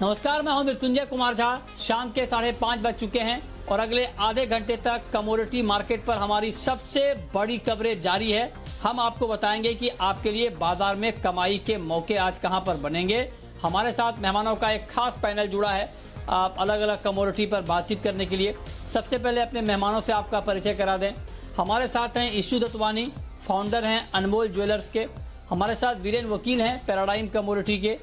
नमस्कार, मैं हूं मृत्युंजय कुमार झा। शाम के 5:30 बज चुके हैं और अगले आधे घंटे तक कमोडिटी मार्केट पर हमारी सबसे बड़ी कवरेज जारी है। हम आपको बताएंगे कि आपके लिए बाजार में कमाई के मौके आज कहां पर बनेंगे। हमारे साथ मेहमानों का एक खास पैनल जुड़ा है आप अलग अलग कमोडिटी पर बातचीत करने के लिए। सबसे पहले अपने मेहमानों से आपका परिचय करा दें। हमारे साथ हैं इशू दत्वानी, फाउंडर हैं अनमोल ज्वेलर्स के। हमारे साथ वीरेन वकील हैं पैराडाइम कमोडिटी के।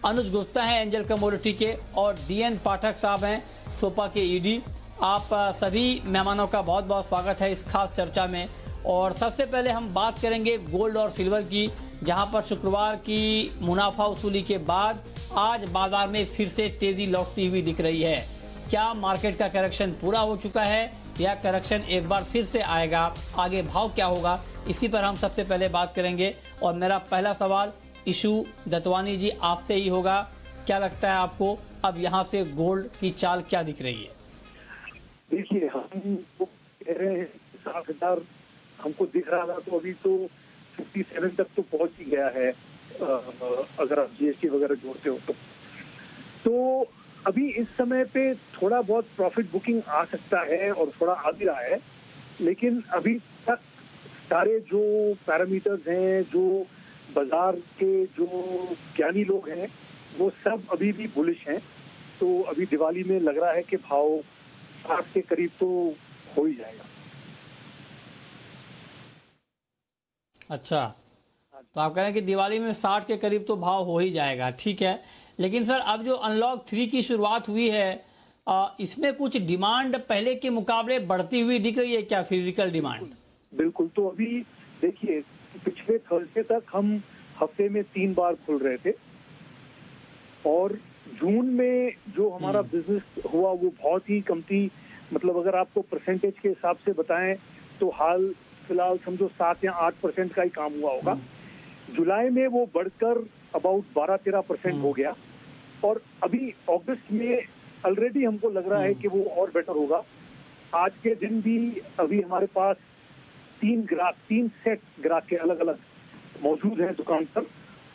अनुज गुप्ता हैं एंजल कमोडिटी के और डीएन पाठक साहब हैं सोपा के ईडी। आप सभी मेहमानों का बहुत बहुत स्वागत है इस खास चर्चा में। और सबसे पहले हम बात करेंगे गोल्ड और सिल्वर की, जहां पर शुक्रवार की मुनाफा वसूली के बाद आज बाजार में फिर से तेजी लौटती हुई दिख रही है। क्या मार्केट का करेक्शन पूरा हो चुका है या करेक्शन एक बार फिर से आएगा? आगे भाव क्या होगा, इसी पर हम सबसे पहले बात करेंगे। और मेरा पहला सवाल इशू दत्वानी जी आपसे ही होगा। क्या लगता है आपको अब यहाँ से गोल्ड की चाल क्या दिख रही है? देखिए, हम तो कह रहे हैं 60,000 हमको दिख रहा था, तो अभी तो 57 तक तो पहुंच ही गया है अगर आप जीएसटी वगैरह जोड़ते हो तो अभी इस समय पे थोड़ा बहुत प्रॉफिट बुकिंग आ सकता है और थोड़ा आ भी रहा है। लेकिन अभी तक सारे जो पैरामीटर्स हैं, जो बाजार के जो ज्ञानी लोग हैं, वो सब अभी भी बुलिश हैं। तो अभी दिवाली में लग रहा है कि भाव 60 के करीब तो हो ही जाएगा। अच्छा, तो आप कह रहे हैं कि दिवाली में 60 के करीब तो भाव हो ही जाएगा। ठीक है, लेकिन सर अब जो अनलॉक 3 की शुरुआत हुई है इसमें कुछ डिमांड पहले के मुकाबले बढ़ती हुई दिख रही है क्या, फिजिकल डिमांड? बिल्कुल। तो अभी देखिए, पिछले थर्सडे तक हम हफ्ते में 3 बार खुल रहे थे और जून में जो हमारा बिजनेस हुआ वो बहुत ही कम थी। मतलब अगर आपको परसेंटेज के हिसाब से बताएं तो हाल फिलहाल समझो 7 या 8% का ही काम हुआ होगा। जुलाई में वो बढ़कर अबाउट 12-13% हो गया और अभी अगस्त में ऑलरेडी हमको लग रहा है कि वो और बेटर होगा। आज के दिन भी अभी हमारे पास 3 सेट ग्राहक के अलग अलग मौजूद हैं दुकान पर।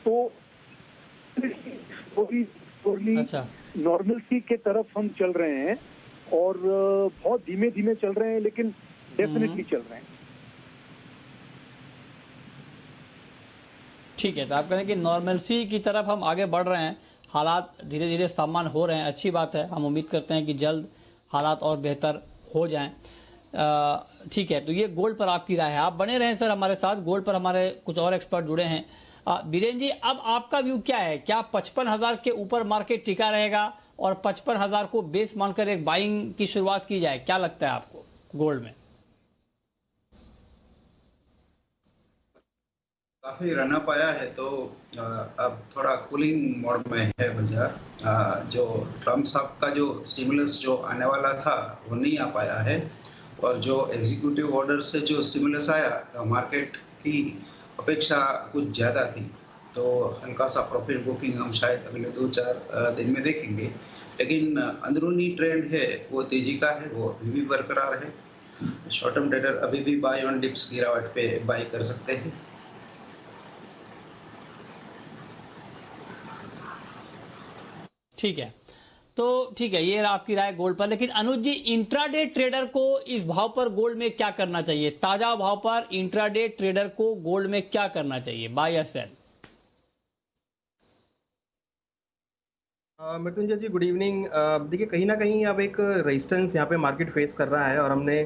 तो वो भी नॉर्मलसी के तरफ हम चल रहे हैं और बहुत धीमे धीमे चल रहे हैं, लेकिन डेफिनेटली चल रहे हैं। ठीक है, तो आप कह रहे हैं कि नॉर्मलसी की तरफ हम आगे बढ़ रहे हैं, हालात धीरे धीरे सामान्य हो रहे हैं। अच्छी बात है, हम उम्मीद करते हैं कि जल्द हालात और बेहतर हो जाएं। ठीक है, तो ये गोल्ड पर आपकी राय है। आप बने रहें सर हमारे साथ। गोल्ड पर हमारे कुछ और एक्सपर्ट जुड़े हैं। बीरेन जी, अब आपका व्यू क्या है? क्या 55,000 के ऊपर मार्केट टिका रहेगा और 55,000 को बेस मानकर एक बाइंग की शुरुआत की जाए? क्या लगता है आपको गोल्ड में? काफी रनअप आया है, तो अब थोड़ा कूलिंग मोड में है बाजार। जो ट्रम्प साहब का जो स्टिमुलस जो आने वाला था वो नहीं आ पाया है और जो एग्जीक्यूटिव ऑर्डर से जो स्टिमुलस आया मार्केट की अपेक्षा कुछ ज़्यादा थी। तो हल्का सा प्रॉफिट बुकिंग हम शायद अगले 2-4 दिन में देखेंगे। लेकिन अंदरूनी ट्रेंड है वो तेजी का है, वो अभी भी बरकरार है। शॉर्ट टर्म ट्रेडर अभी भी बाय ऑन डिप्स गिरावट पे बाय कर सकते हैं। ठीक है, तो ठीक है, ये आपकी राय गोल्ड पर। लेकिन अनुज जी, इंट्राडे ट्रेडर को इस भाव पर गोल्ड में क्या करना चाहिए? ताजा भाव पर इंट्राडे ट्रेडर को गोल्ड में क्या करना चाहिए, बाय या सेल? मृत्युंजय जी, गुड इवनिंग। देखिए, कहीं ना कहीं अब एक रेजिस्टेंस यहाँ पे मार्केट फेस कर रहा है और हमने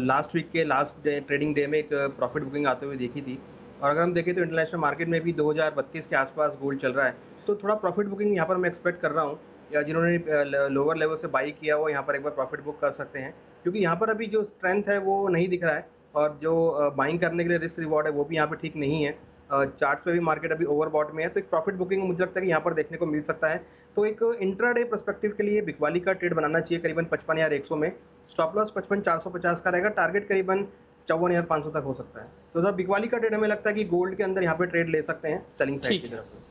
लास्ट वीक के लास्ट ट्रेडिंग डे में एक प्रॉफिट बुकिंग आते हुए देखी थी। और अगर हम देखें तो इंटरनेशनल मार्केट में भी 2032 के आसपास गोल्ड चल रहा है, तो थोड़ा प्रॉफिट बुकिंग यहाँ पर मैं एक्सपेक्ट कर रहा हूँ। या जिन्होंने लोअर लेवल से बाई किया वो यहाँ पर एक बार प्रॉफिट बुक कर सकते हैं, क्योंकि यहाँ पर अभी जो स्ट्रेंथ है वो नहीं दिख रहा है और जो बाइंग करने के लिए रिस्क रिवॉर्ड है वो भी यहाँ पर ठीक नहीं है। चार्ट्स पे भी मार्केट अभी ओवरबॉट में है, तो एक प्रॉफिट बुकिंग मुझे लगता है कि यहाँ पर देखने को मिल सकता है। तो एक इंट्राडे पर्सपेक्टिव के लिए बिकवाली का ट्रेड बनाना चाहिए करीबन 55,100 में। स्टॉप लॉस 55,450 का रहेगा, टारगेट करीबन 54,500 तक हो सकता है। तो जब बिकवाली का ट्रेड हमें लगता है कि गोल्ड के अंदर यहाँ पे ट्रेड ले सकते हैं सेलिंग साइड की तरफ।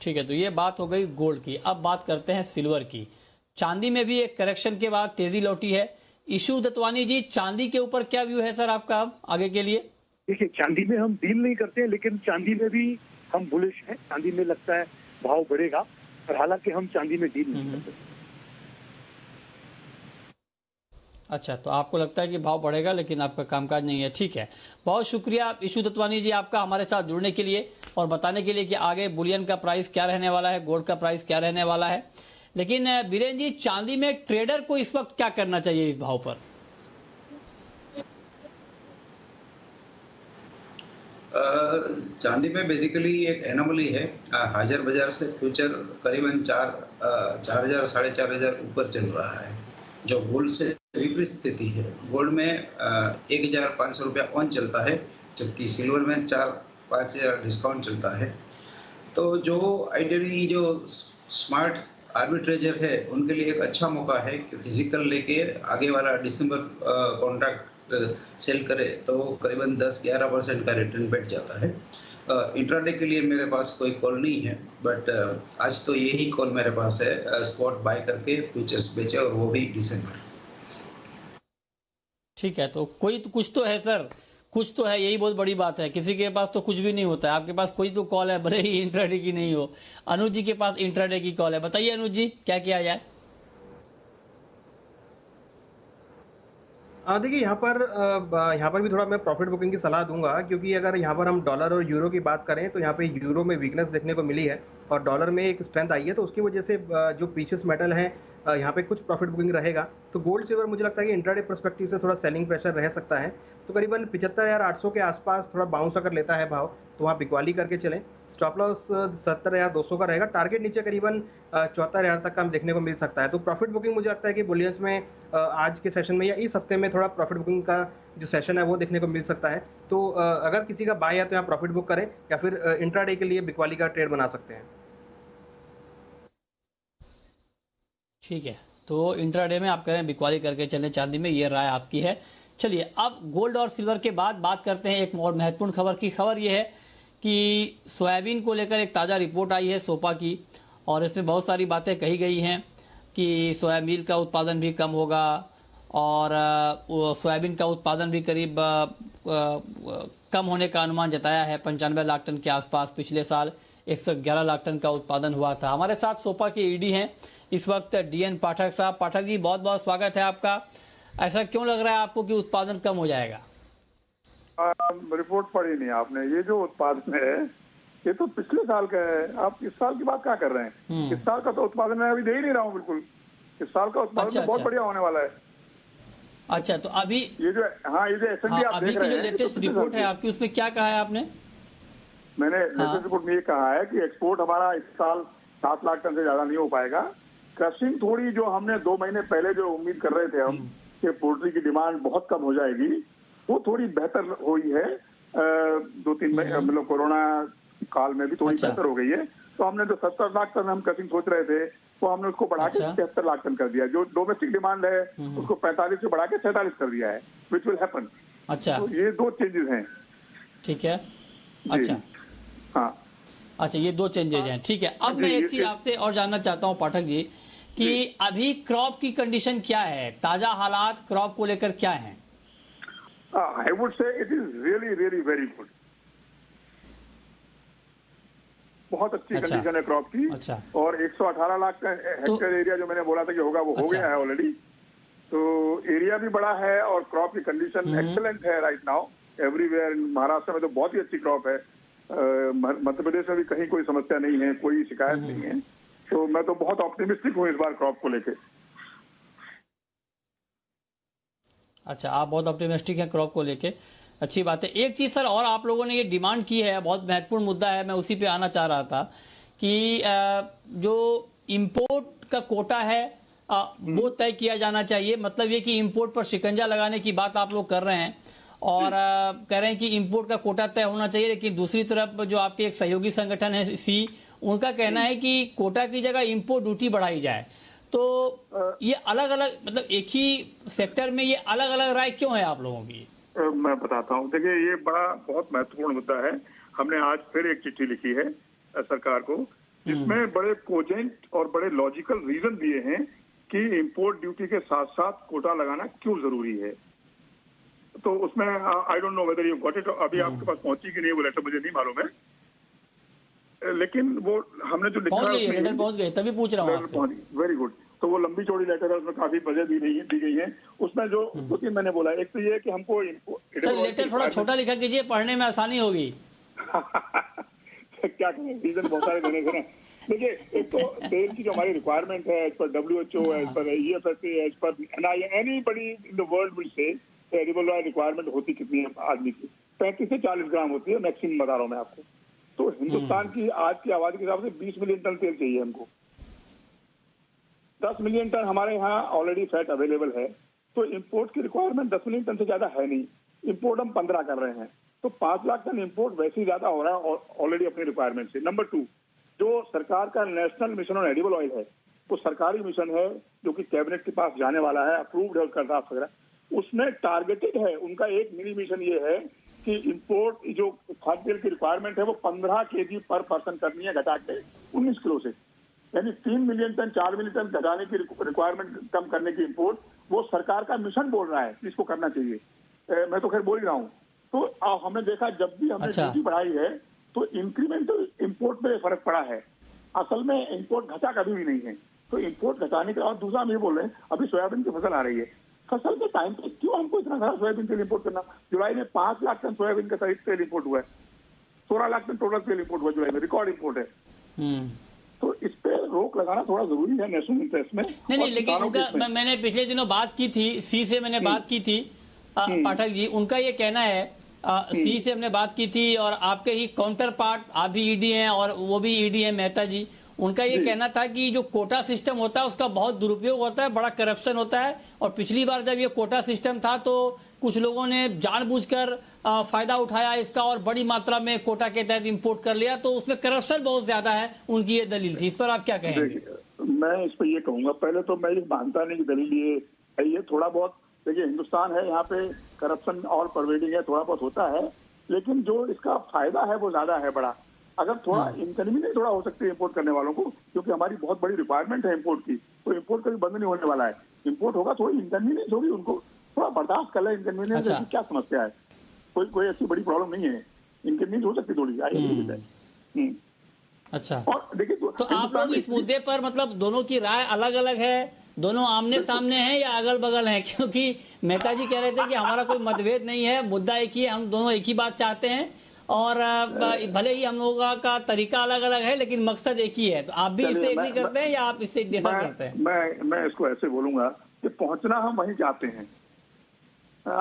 ठीक है, तो ये बात हो गई गोल्ड की। अब बात करते हैं सिल्वर की। चांदी में भी एक करेक्शन के बाद तेजी लौटी है। इशू दत्वानी जी, चांदी के ऊपर क्या व्यू है सर आपका अब आगे के लिए? देखिए, चांदी में हम डील नहीं करते हैं, लेकिन चांदी में भी हम बुलिश हैं, चांदी में लगता है भाव बढ़ेगा, और हालांकि हम चांदी में डील नहीं करते। अच्छा, तो आपको लगता है कि भाव बढ़ेगा लेकिन आपका कामकाज नहीं है। ठीक है, बहुत शुक्रिया ईशू दत्वानी जी आपका हमारे साथ जुड़ने के लिए और बताने के लिए कि आगे बुलियन का प्राइस क्या रहने वाला है, गोल्ड का प्राइस क्या रहने वाला है। लेकिन बीरेन जी, चांदी में ट्रेडर को इस वक्त क्या करना चाहिए इस भाव पर? चांदी में बेसिकली एक एनोमली है। हाजिर बाजार से फ्यूचर करीबन 4,000 साढ़े 4,000 ऊपर चल रहा है, जो गोल्ड से विपरीत स्थिति है। गोल्ड में 1,500 रुपया ऑन चलता है, जबकि सिल्वर में 4-5 हज़ार डिस्काउंट चलता है। तो जो आइडियली जो स्मार्ट आर्बिट्रेजर है उनके लिए एक अच्छा मौका है कि फिजिकल लेके आगे वाला दिसंबर कॉन्ट्रैक्ट सेल करे तो करीबन 10-11% का रिटर्न बैठ जाता है। इंट्राडे के लिए मेरे पास कोई कॉल नहीं है, बट आज तो यही कॉल मेरे पास है, स्पॉट बाय करके फ्यूचर्स बेचे, और वो भी दिसंबर। ठीक है, तो कुछ तो है सर, कुछ तो है, यही बहुत बड़ी बात है। किसी के पास तो कुछ भी नहीं होता है, आपके पास कोई तो कॉल है, भले ही इंट्राडे की नहीं हो। अनुज जी के पास इंट्राडे की कॉल है, बताइए अनुज जी क्या किया जाए? देखिए यहाँ पर भी थोड़ा मैं प्रॉफिट बुकिंग की सलाह दूंगा, क्योंकि अगर यहाँ पर हम डॉलर और यूरो की बात करें तो यहाँ पे यूरो में वीकनेस देखने को मिली है और डॉलर में एक स्ट्रेंथ आई है, तो उसकी वजह से जो प्रीशियस मेटल है यहाँ पे कुछ प्रॉफिट बुकिंग रहेगा। तो गोल्ड सिल्वर मुझे लगता है कि इंट्राडे पर्सपेक्टिव से थोड़ा सेलिंग प्रेशर रह सकता है, तो करीबन 75,800 के आसपास थोड़ा बाउंस अगर लेता है भाव तो वहाँ बिकवाली करके चलें। स्टॉप लॉस 70,200 का रहेगा, टारगेट नीचे करीबन 74,000 तक का हम देखने को मिल सकता है। तो प्रॉफिट बुकिंग मुझे लगता है कि बुलियंस में आज के सेशन में या इस हफ्ते में थोड़ा प्रॉफिट बुकिंग का जो सेशन है वो देखने को मिल सकता है। तो अगर किसी का बाय है तो यहाँ प्रॉफिट बुक करें, या फिर इंट्राडे के लिए बिकवाली का ट्रेड बना सकते हैं। ठीक है, तो इंट्राडे में आप करें बिकवाली करके चलें चांदी में, ये राय आपकी है। चलिए, अब गोल्ड और सिल्वर के बाद बात करते हैं एक और महत्वपूर्ण खबर की। खबर ये है कि सोयाबीन को लेकर एक ताज़ा रिपोर्ट आई है सोपा की, और इसमें बहुत सारी बातें कही गई हैं कि सोयाबीन का उत्पादन भी कम होगा, और सोयाबीन का उत्पादन भी करीब कम होने का अनुमान जताया है। 95 लाख टन के आसपास पिछले साल 111 लाख टन का उत्पादन हुआ था। हमारे साथ सोपा के ईडी हैं इस वक्त DN पाठक साहब। पाठक जी, बहुत बहुत स्वागत है आपका। ऐसा क्यों लग रहा है आपको कि उत्पादन कम हो जाएगा? रिपोर्ट पढ़ी नहीं आपने। ये जो उत्पादन है ये तो पिछले साल का है, आप इस साल की बात क्या कर रहे हैं? इस साल का तो उत्पादन मैं अभी दे ही नहीं रहा हूँ बिल्कुल। इस साल का उत्पादन तो बहुत बढ़िया होने वाला है। अच्छा, तो अभी ये जो S&P आप अभी देख की रहे जो हैं, लेटेस्ट रिपोर्ट है आपकी, उसमें क्या कहा है आपने? मैंने लेटेस्ट रिपोर्ट में ये कहा है कि एक्सपोर्ट हमारा इस साल 7 लाख टन से ज्यादा नहीं हो पाएगा। क्रशिंग थोड़ी, जो हमने 2 महीने पहले जो उम्मीद कर रहे थे हम कि पोल्ट्री की डिमांड बहुत कम हो जाएगी, वो थोड़ी बेहतर हुई है। 2-3 महीने मतलब कोरोना काल में भी थोड़ी बेहतर हो गई है। तो हमने जो 70 लाख टन हम क्रशिंग सोच रहे थे, तो हमने उसको बढ़ा के 73 लाख टन कर दिया। जो डोमेस्टिक डिमांड है उसको 45 से बढ़ा के 47 कर दिया है, विच विल हैपन। अच्छा, तो ये 2 चेंजेस हैं। ठीक है, अच्छा, हाँ, अच्छा, ये 2 चेंजेज हैं। ठीक है, अब मैं एक चीज आपसे और जानना चाहता हूँ पाठक जी कि अभी क्रॉप की कंडीशन क्या है, ताजा हालात क्रॉप को लेकर क्या है? I would say it is really, really very good. बहुत अच्छी कंडीशन है क्रॉप की। अच्छा, और 118 लाख का हेक्टेयर एरिया जो मैंने बोला था कि होगा, वो हो गया है ऑलरेडी। तो एरिया भी बड़ा है और क्रॉप की कंडीशन एक्सेलेंट है राइट नाउ एवरीवेयर। महाराष्ट्र में तो बहुत ही अच्छी क्रॉप है, मध्य प्रदेश में भी कहीं कोई समस्या नहीं है, कोई शिकायत नहीं है। तो मैं तो बहुत ऑप्टिमिस्टिक हूँ इस बार क्रॉप को लेके। अच्छा, आप बहुत ऑप्टिमिस्टिक हैं क्रॉप को लेके, अच्छी बात है। एक चीज सर और आप लोगों ने ये डिमांड की है, बहुत महत्वपूर्ण मुद्दा है, मैं उसी पे आना चाह रहा था कि जो इंपोर्ट का कोटा है वो तय किया जाना चाहिए। मतलब ये कि इंपोर्ट पर शिकंजा लगाने की बात आप लोग कर रहे हैं और कह रहे हैं कि इंपोर्ट का कोटा तय होना चाहिए, लेकिन दूसरी तरफ जो आपके एक सहयोगी संगठन है सी, उनका कहना है कि कोटा की जगह इंपोर्ट ड्यूटी बढ़ाई जाए। तो ये अलग अलग, मतलब एक ही सेक्टर में ये अलग अलग राय क्यों है आप लोगों की? मैं बताता हूँ। देखिए, ये बहुत महत्वपूर्ण मुद्दा है। हमने आज फिर एक चिट्ठी लिखी है सरकार को, जिसमें बड़े कोजेंट और बड़े लॉजिकल रीजन दिए हैं कि इंपोर्ट ड्यूटी के साथ साथ कोटा लगाना क्यों जरूरी है। तो उसमें I don't know whether you got it, अभी आपके पास पहुंची कि नहीं वो लेटर मुझे नहीं मालूम है। लेकिन वो हमने जो लिखा पहुंच गई है, उसमें- लेटर पहुंच गई, तभी पूछ रहा हूँ आपसे। Very good. तो वो लंबी चौड़ी लेटर है, उसमें काफी वजह दी गई है। उसमें जो 2-3 मैंने बोला, एक तो ये है कि हमको सर लेटर थोड़ा छोटा लिखा कीजिए, पढ़ने में आसानी होगी। क्या करें, रीजन बहुत सारे देने थे ना। देखिए, एक तो तेल की जो हमारी रिक्वायरमेंट है as per WHO, as per EFSA, as per anybody in the world will say edible oil requirement होती कितनी है आदमी की? 35 से 40 ग्राम होती है मैक्सिमम, बता रहा हूँ मैं आपको। तो हिंदुस्तान की आज की आबादी के हिसाब से 20 मिलियन टन तेल चाहिए हमको। 10 मिलियन टन हमारे यहाँ ऑलरेडी फैट अवेलेबल है, तो इंपोर्ट की रिक्वायरमेंट 10 मिलियन टन से ज्यादा है नहीं। इंपोर्ट हम 15 कर रहे हैं, तो 5 लाख टन इंपोर्ट वैसे ही ज्यादा हो रहा है ऑलरेडी अपनी रिक्वायरमेंट से। नंबर 2, जो सरकार का national mission on edible oil है, वो सरकारी मिशन है जो कि कैबिनेट के पास जाने वाला है, अप्रूव्ड है उसका ड्राफ्ट वगैरह। उसमें टारगेटेड है, उनका एक मिनी मिशन ये है कि इंपोर्ट जो खाद्य तेल की रिक्वायरमेंट है वो 15 kg पर पर्सन करनी है, घटा के 19 किलो से। यानी 3 मिलियन टन 4 मिलियन टन घटाने की रिक्वायरमेंट कम करने की इंपोर्ट, वो सरकार का मिशन बोल रहा है कि इसको करना चाहिए। मैं तो खैर बोल ही रहा हूँ। तो हमने देखा जब भी हमने ड्यूटी बढ़ाई है तो इंक्रीमेंटल इंपोर्ट में फर्क पड़ा है, असल में इंपोर्ट घटा कभी भी नहीं है। तो इंपोर्ट घटाने के, और दूसरा हम ये बोल रहे हैं, अभी सोयाबीन की फसल आ रही है, फसल के टाइम पे क्यों हमको इतना सारा सोयाबीन तेल इंपोर्ट करना? जुलाई में 5 लाख टन सोयाबीन का तेल इंपोर्ट हुआ है, 16 लाख टन टोटल तेल इंपोर्ट हुआ जुलाई में, रिकॉर्ड इंपोर्ट है। तो इस पे रोक लगाना थोड़ा जरूरी है नेशनल इंटरेस्ट में। नहीं, लेकिन उनका मैंने पिछले दिनों बात की थी, सी से मैंने बात की थी, पाठक जी, उनका ये कहना है, सी से हमने बात की थी, और आपके ही काउंटर पार्ट, आप भी ईडी हैं और वो भी ईडी हैं, मेहता जी, उनका ये कहना था कि जो कोटा सिस्टम होता है उसका बहुत दुरुपयोग होता है, बड़ा करप्शन होता है, और पिछली बार जब ये कोटा सिस्टम था तो कुछ लोगों ने जानबूझकर फायदा उठाया इसका और बड़ी मात्रा में कोटा के तहत इंपोर्ट कर लिया, तो उसमें करप्शन बहुत ज्यादा है, उनकी ये दलील थी। इस पर आप क्या कहेंगे? मैं इस पर ये कहूंगा, पहले तो मैं ये मानता नहीं कि दलील ये थोड़ा बहुत, देखिए हिंदुस्तान है, यहाँ पे करप्शन ऑल परवेडिंग है, थोड़ा बहुत होता है, लेकिन जो इसका फायदा है वो ज्यादा है, बड़ा। अगर थोड़ा इनकन्वीनियंस थोड़ा हो सकती है इंपोर्ट करने वालों को, क्योंकि हमारी बहुत बड़ी रिक्वायरमेंट है इंपोर्ट की, तो इंपोर्ट कभी बंद नहीं होने वाला है। इंपोर्ट होगा, थोड़ी इनकन्वीनियंस होगी, उनको थोड़ा बर्दाश्त कर ले। इनकन्वीनियंस ऐसी क्या समस्या है? कोई ऐसी बड़ी प्रॉब्लम नहीं है, इनकन्वीनियंस हो सकती थोड़ी। अच्छा, और देखिए तो आप लोग इस मुद्दे पर मतलब दोनों की राय अलग अलग है, दोनों आमने सामने हैं या अगल बगल हैं? क्योंकि मेहता जी कह रहे थे कि हमारा कोई मतभेद नहीं है, मुद्दा एक ही है, हम दोनों एक ही बात चाहते हैं, और भले ही हम लोगों का तरीका अलग अलग है लेकिन मकसद एक ही है। तो आप भी इससे एग्री करते हैं या आप इससे डिफर करते हैं? मैं इसको ऐसे बोलूंगा कि पहुंचना हम वहीं जाते हैं।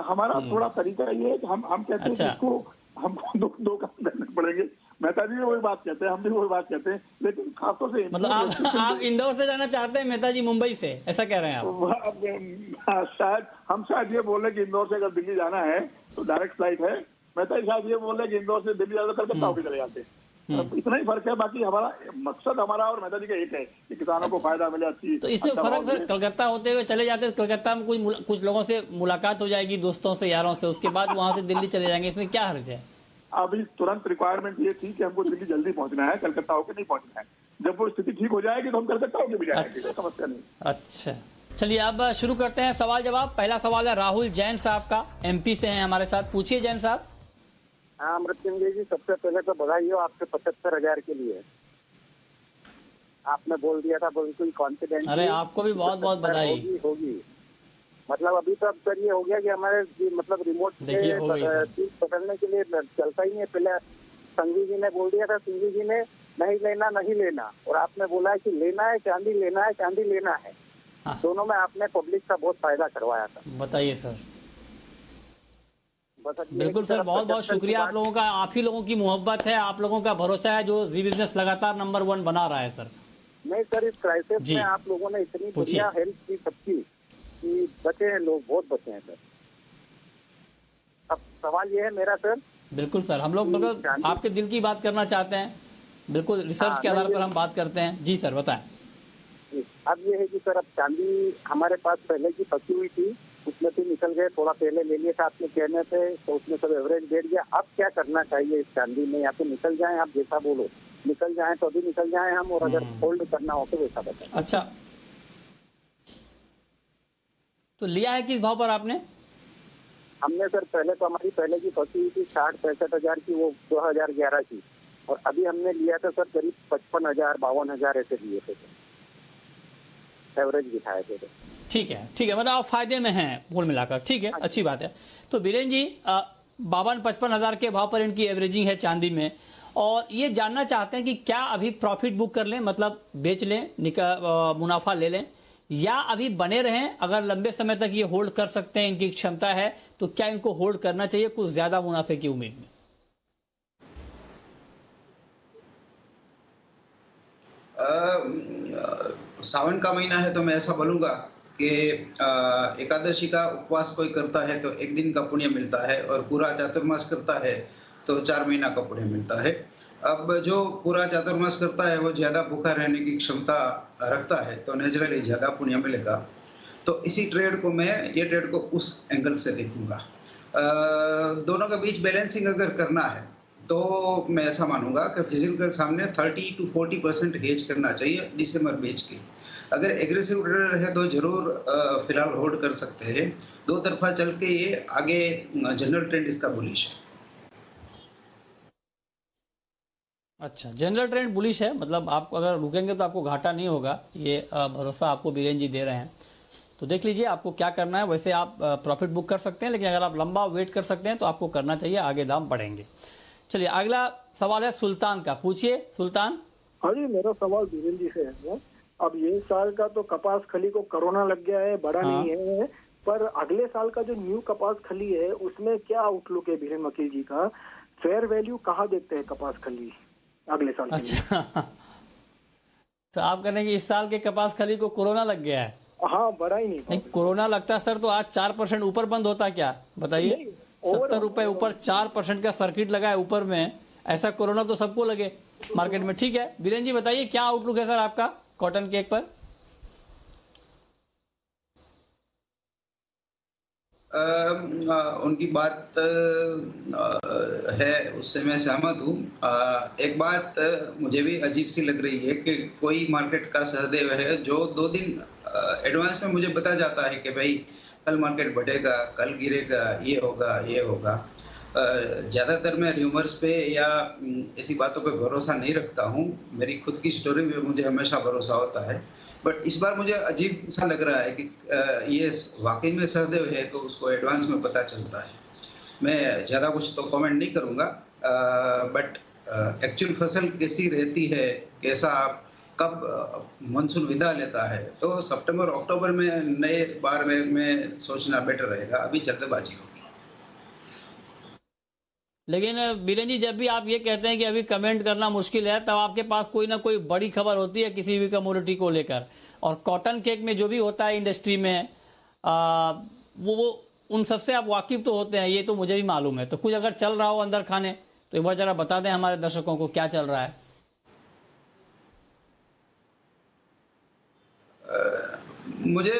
हमारा थोड़ा तरीका ये है कि हम कहते हैं कि इसको हमको दो काम करने पड़ेंगे। मेहता जी भी वही बात कहते हैं, हम भी वही बात कहते हैं, लेकिन खासतौर से मतलब आप इंदौर से जाना चाहते हैं, मेहता जी मुंबई से, ऐसा कह रहे हैं आप? शायद ये बोल रहे कि इंदौर से अगर दिल्ली जाना है तो डायरेक्ट फ्लाइट है। मेहता जी शायद ये बोल रहे कि इंदौर से दिल्ली जाना कलकत्ता होकर चले जाते हैं। इतना ही फर्क है, बाकी हमारा मकसद हमारा और मेहता जी का एक है कि किसानों को फायदा मिले। अच्छी तो इसमें फर्क सर, कलकत्ता होते हुए चले जाते हैं, कलकत्ता में कुछ लोगों से मुलाकात हो जाएगी, दोस्तों से, यारों से, उसके बाद वहां से दिल्ली चले जाएंगे, इसमें क्या हर्ज है? अभी तुरंत रिक्वायरमेंट ये थी कि हमको दिल्ली जल्दी पहुंचना है, कलकत्ता होकर नहीं पहुंचना है। जब वो स्थिति ठीक हो जाएगी तो हम कलकत्ता होकर भी जाएंगे, कोई समस्या नहीं। अच्छा, चलिए अब शुरू करते हैं सवाल जवाब। पहला सवाल है राहुल जैन साहब का, MP से हैं हमारे साथ। पूछिए जैन साहब। हाँ अमृत सिंह जी, सबसे पहले तो बधाई हो आपके 75,000 के लिए। आपने बोल दिया था बिल्कुल कॉन्फिडेंट। अरे आपको भी बहुत बहुत बधाई। होगी मतलब अभी तो अब सर ये हो गया कि हमारे मतलब रिमोट सीट पकड़ने के लिए चलता ही नहीं है। पहले संजू जी ने बोल दिया था, संजू जी ने नहीं लेना, और आपने बोला है कि लेना है, चांदी लेना है, चांदी लेना है। हाँ। दोनों में आपने पब्लिक का बहुत फायदा करवाया था। बताइए सर। बिल्कुल सर, बहुत बहुत शुक्रिया आप लोगों का, आप ही लोगों की मोहब्बत है, आप लोगों का भरोसा है जो जी बिजनेस लगातार नंबर 1 बना रहा है सर। नहीं सर, इस क्राइसिस में आप लोगों ने इतनी बढ़िया हेल्प की सबकी कि बचे हैं लोग, बहुत बचे हैं सर। अब सवाल ये है मेरा सर। बिल्कुल सर, हम लोग मतलब आपके दिल की बात करना चाहते हैं, बिल्कुल रिसर्च के आधार पर हम बात करते हैं। जी सर बताएं। अब ये है कि सर, अब चांदी हमारे पास पहले की फंसी हुई थी, उसमें भी निकल गए, थोड़ा पहले ले लिया था आपके कहने पे, तो उसमें सब एवरेज बैठ गया। अब क्या करना चाहिए इस चांदी में? या तो निकल जाएं, आप जैसा बोलो, निकल जाएं तो अभी निकल जाएं हम, और अगर होल्ड करना हो तो वैसा बताएं। अच्छा, तो लिया है किस भाव पर आपने? हमने सर पहले तो हमारी पहले की फंसी हुई थी 60-65 हजार की, वो 2011 की, और अभी हमने लिया था सर करीब 55,000 52,000 ऐसे लिए थे, एवरेज दिखाए थे। ठीक है, मतलब आप फायदे में हैं कुल मिलाकर, ठीक है, अच्छी बात है। तो बीरेन जी 52-55 हजार के भाव पर इनकी एवरेजिंग है चांदी में, और ये जानना चाहते हैं कि क्या अभी प्रॉफिट बुक कर लें, मतलब बेच लें, मुनाफा ले लें, या अभी बने रहें? अगर लंबे समय तक ये होल्ड कर सकते हैं, इनकी क्षमता है, तो क्या इनको होल्ड करना चाहिए कुछ ज्यादा मुनाफे की उम्मीद में? सावन का महीना है तो मैं ऐसा बोलूंगा कि एकादशी का उपवास कोई करता है तो 1 दिन का पुण्य मिलता है, और पूरा चातुर्मास करता है तो 4 महीना का पुण्य मिलता है। अब जो पूरा चातुर्मास करता है वो ज्यादा भूखा रहने की क्षमता रखता है, तो नेचुरली ज्यादा पुण्य मिलेगा। तो इसी ट्रेड को मैं ये ट्रेड को उस एंगल से देखूंगा। दोनों के बीच बैलेंसिंग अगर करना है तो मैं ऐसा मानूंगा कि फिजिकल के सामने 30 to 40% हेज करना चाहिए दिसंबर बेच के। अगर एग्रेसिव ट्रेडर है तो जरूर फिलहाल होल्ड कर सकते हैं। दो तरफा चल के ये आगे जनरल ट्रेंड इसका बुलिश है। अच्छा, जनरल ट्रेंड बुलिश है, मतलब आप अगर रुकेंगे तो आपको घाटा नहीं होगा, ये भरोसा आपको बीरेन जी दे रहे हैं। तो देख लीजिए आपको क्या करना है। वैसे आप प्रॉफिट बुक कर सकते हैं, लेकिन अगर आप लंबा वेट कर सकते हैं तो आपको करना चाहिए, आगे दाम बढ़ेंगे। चलिए अगला सवाल है सुल्तान का, पूछिए सुल्तान। हाँ जी, मेरा सवाल बीरेन जी से है। अब ये साल का तो कपास खली को कोरोना लग गया है, बड़ा नहीं है, पर अगले साल का जो न्यू कपास खली है उसमें क्या आउटलुक है बीरेन वकील जी का? फेयर वैल्यू कहाँ देखते हैं कपास खली अगले साल? अच्छा तो आप कह रहे हैं कि इस साल के कपास खली को कोरोना लग गया है? हाँ, बड़ा ही नहीं। कोरोना लगता सर तो आज 4% ऊपर बंद होता क्या, बताइए। 70 रुपए ऊपर 4% का सर्किट लगा है ऊपर में, ऐसा कोरोना तो सबको लगे मार्केट में। ठीक है बीरेन जी, बताइए क्या आउटलुक है सर आपका कॉटन केक पर? उनकी बात है, उससे मैं सहमत हूँ। एक बात मुझे भी अजीब सी लग रही है कि कोई मार्केट का सहदेव है जो 2 दिन एडवांस में मुझे बता जाता है कि भाई कल मार्केट बढ़ेगा, कल गिरेगा, ये होगा। ज़्यादातर मैं र्यूमर्स पे या ऐसी बातों पे भरोसा नहीं रखता हूँ। मेरी खुद की स्टोरी पे मुझे हमेशा भरोसा होता है, बट इस बार मुझे अजीब सा लग रहा है कि ये वाकई में सहदेव है तो उसको एडवांस में पता चलता है। मैं ज़्यादा कुछ तो कमेंट नहीं करूँगा, बट एक्चुअल फसल कैसी रहती है, कैसा कब मानसून विदा लेता है, तो सितंबर अक्टूबर में नए बार में सोचना बेटर रहेगा। अभी जल्दबाजी होगी। लेकिन बीरेन जी, जब भी आप ये कहते हैं कि अभी कमेंट करना मुश्किल है, तब आपके पास कोई ना कोई बड़ी खबर होती है किसी भी कमोडिटी को लेकर, और कॉटन केक में जो भी होता है इंडस्ट्री में वो उन सबसे आप वाकिफ तो होते हैं, ये तो मुझे भी मालूम है। तो कुछ अगर चल रहा हो अंदर खाने तो एक बार जरा बता दें हमारे दर्शकों को क्या चल रहा है। मुझे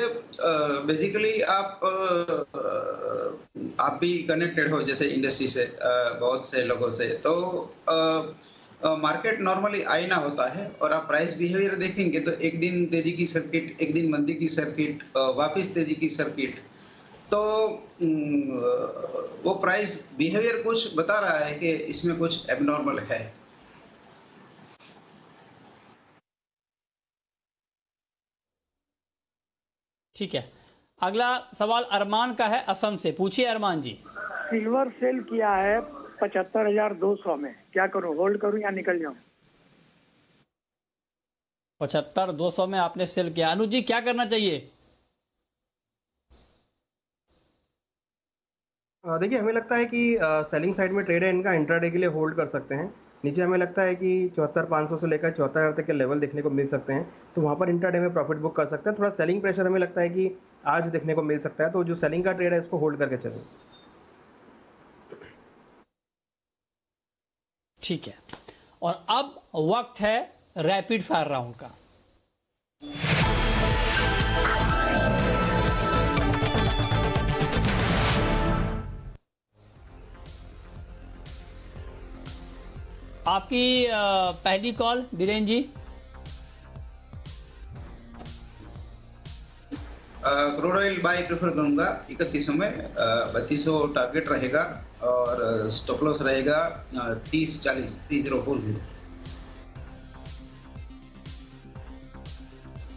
बेसिकली आप भी कनेक्टेड हो जैसे इंडस्ट्री से, बहुत से लोगों से, तो मार्केट नॉर्मली आईना होता है, और आप प्राइस बिहेवियर देखेंगे तो एक दिन तेजी की सर्किट, एक दिन मंदी की सर्किट, वापस तेजी की सर्किट, तो वो प्राइस बिहेवियर कुछ बता रहा है कि इसमें कुछ एबनॉर्मल है। ठीक है, अगला सवाल अरमान का है असम से, पूछिए अरमान जी। सिल्वर सेल किया है 75,200 में, क्या करूं, होल्ड करूं या निकल जाऊं? 75,200 में आपने सेल किया। अनुज जी क्या करना चाहिए? देखिए हमें लगता है कि सेलिंग साइड में ट्रेड है इनका, इंट्राडे के लिए होल्ड कर सकते हैं। नीचे हमें लगता है कि 74,500 से लेकर 74,000 तक के लेवल देखने को मिल सकते हैं, तो वहां पर इंट्राडे में प्रॉफिट बुक कर सकते हैं। थोड़ा सेलिंग प्रेशर हमें लगता है कि आज देखने को मिल सकता है, तो जो सेलिंग का ट्रेड है इसको होल्ड करके चलें। ठीक है, और अब वक्त है रैपिड फायर राउंड का। आपकी पहली call Biren ji. Crude oil buy prefer करूंगा 3100 में। 3200 टारगेट रहेगा और स्टॉप लॉस रहेगा 3040।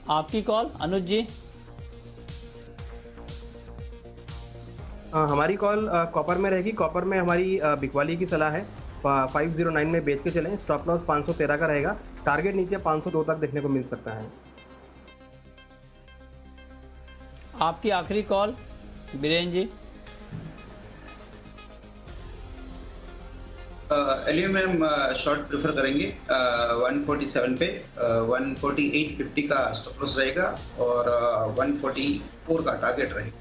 आपकी कॉल अनुज जी। हमारी कॉल कॉपर में रहेगी। कॉपर में हमारी बिकवाली की सलाह है 509 में बेच के चलें। स्टॉप लॉस 513 का रहेगा। टारगेट नीचे 502 तक देखने को मिल सकता है। आपकी आखिरी कॉल बीरेन जी। एल्यूमिनियम शॉर्ट प्रेफर करेंगे 147 पे। 148.50 का स्टॉप लॉस रहेगा और 144 का टारगेट रहेगा।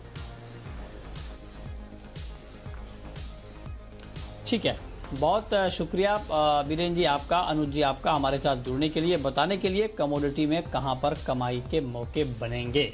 ठीक है, बहुत शुक्रिया बीरेन जी आपका, अनुज जी आपका हमारे साथ जुड़ने के लिए, बताने के लिए कमोडिटी में कहां पर कमाई के मौके बनेंगे।